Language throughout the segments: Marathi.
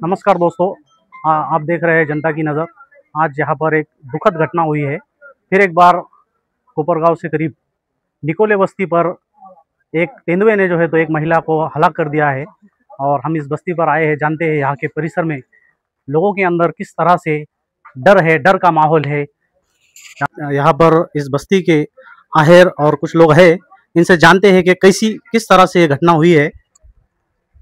नमस्कार दोस्तों, आप देख रहे हैं जनता की नज़र। आज यहाँ पर एक दुखद घटना हुई है। फिर एक बार कोपरगांव से करीब निकोले बस्ती पर एक तेंदुए ने जो है तो एक महिला को हलाक कर दिया है। और हम इस बस्ती पर आए हैं, जानते हैं यहाँ के परिसर में लोगों के अंदर किस तरह से डर है, डर का माहौल है। यहाँ पर इस बस्ती के आहेर और कुछ लोग हैं, इनसे जानते हैं कि किस तरह से ये घटना हुई है।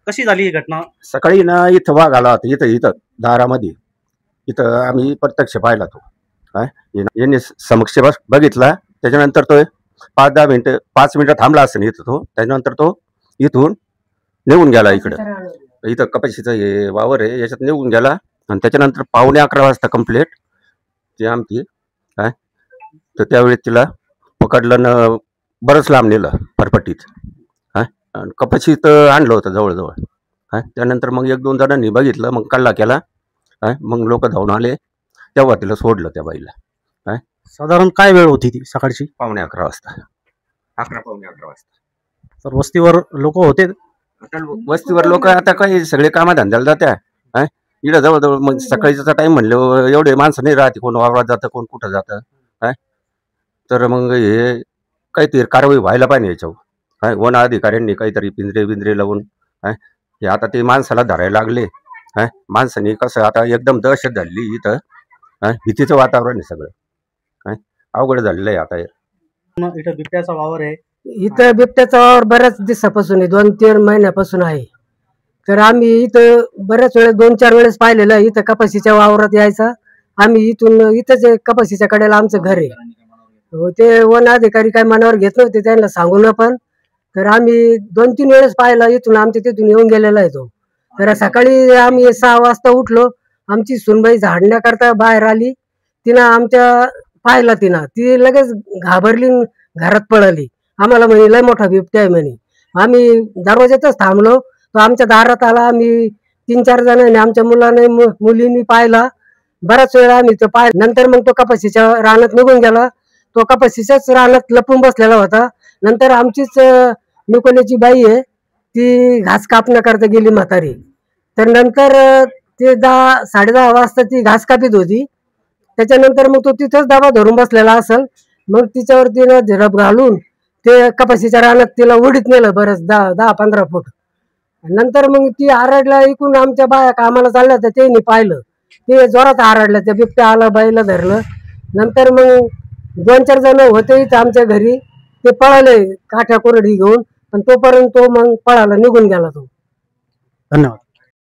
कशी झाली ही घटना? सकाळी ना इथं वाघ आला होता, इथं दारामध्ये. इथं आम्ही प्रत्यक्ष पाहिला तो. काय यांनी समक्ष बघितला. त्याच्यानंतर तो 5 मिनिटं थांबला असेल इथं तो. त्याच्यानंतर तो इथून निघून गेला इकडं. इथं कपाशीचं हे वावर आहे, याच्यात निघून गेला. आणि त्याच्यानंतर 11:15 वाजता कंप्लीट ती आमची काय तर त्यावेळी तिला पकडलं न बरंच लांब नेलं फरफटीत. आणि कपाशीत आणलं होतं जवळजवळ. त्यानंतर मग 1-2 जणांनी बघितलं, मग कल्ला केला. मग लोक धावून आले, तेव्हा तिला सोडलं त्या बाईला. साधारण काय वेळ होती ती? सकाळची 11:15 वाजता. 11-11:15 वाजता. तर वस्तीवर लोक होते? आता वस्तीवर लोक आता काही सगळे कामाधंद्याला जात्या. इकडं जवळजवळ मग सकाळीचा टाईम म्हणलं एवढे माणसं नाही राहते, कोण वावरात जातं, कोण कुठं जातं. तर मग हे काहीतरी कारवाई व्हायला पाहिजे याच्यावर. वन अधिकाऱ्यांनी काहीतरी पिंजरे लावून हे आता ते माणसाला धरायला लागले. माणसाने कसं आता एकदम दहशत झाली इथं. भीतीचं वातावरण आहे सगळं. अवघड झालेलं आहे आता. इथं बिबट्याचा वावर आहे. इथं बिबट्याचा वावर बऱ्याच दिवसापासून आहे, 2-3 महिन्यापासून आहे. तर आम्ही इथं बऱ्याच वेळेस 2-4 वेळेस पाहिलेलं आहे. इथं कपाशीच्या वावरात यायचा. आम्ही इथून इथंच कपाशीच्या कडेला आमचं घर आहे. ते वन अधिकारी काय मनावर घेत नव्हते, त्यांना सांगून पण. तर आम्ही 2-3 वेळेस पाहिला. इथून आमच्या तिथून येऊन गेलेला आहे तो. तर सकाळी आम्ही 6 वाजता उठलो. आमची सुनबाई झाडण्याकरता बाहेर आली. तिनं आमच्या पाहिला, ती लगेच घाबरली, घरात पळाली. आम्हाला म्हणे लय मोठा बिबट्या आहे म्हणे. आम्ही दरवाज्यातच थांबलो. तो आमच्या दारात आला. आम्ही 3-4 जणांनी, आमच्या मुलाने मुलींनी पाहिला. बराच वेळ आम्ही तो पाहिला. नंतर मग तो कपाशीच्या रानात निघून गेला. तो कपाशीच्याच रानात लपून बसलेला होता. नंतर आमचीच निकोल्याची बाई आहे, ती घास कापण्याकरता गेली म्हातारी. तर नंतर ते 10-10:30 वाजता ती घास कापीत होती. त्याच्यानंतर मग तो तिथंच दाबा धरून बसलेला असेल. मग तिच्यावर तिनं झडप घालून ते कपाशीच्या रानात तिला उडीत नेलं बरंच 10-15 फूट. नंतर मग ती आरडला. ऐकून आमच्या बाया कामाला चालल्या तर त्यांनी पाहिलं. ते जोरात आरडलं. त्या बिबट्या आला, बाईला धरलं. नंतर मग 2-4 जण होते इथं आमच्या घरी. ते पळाले काठ्या कोरडी घेऊन. पण तोपर्यंत तो मग पळाला, निघून गेला तो. धन्यवाद.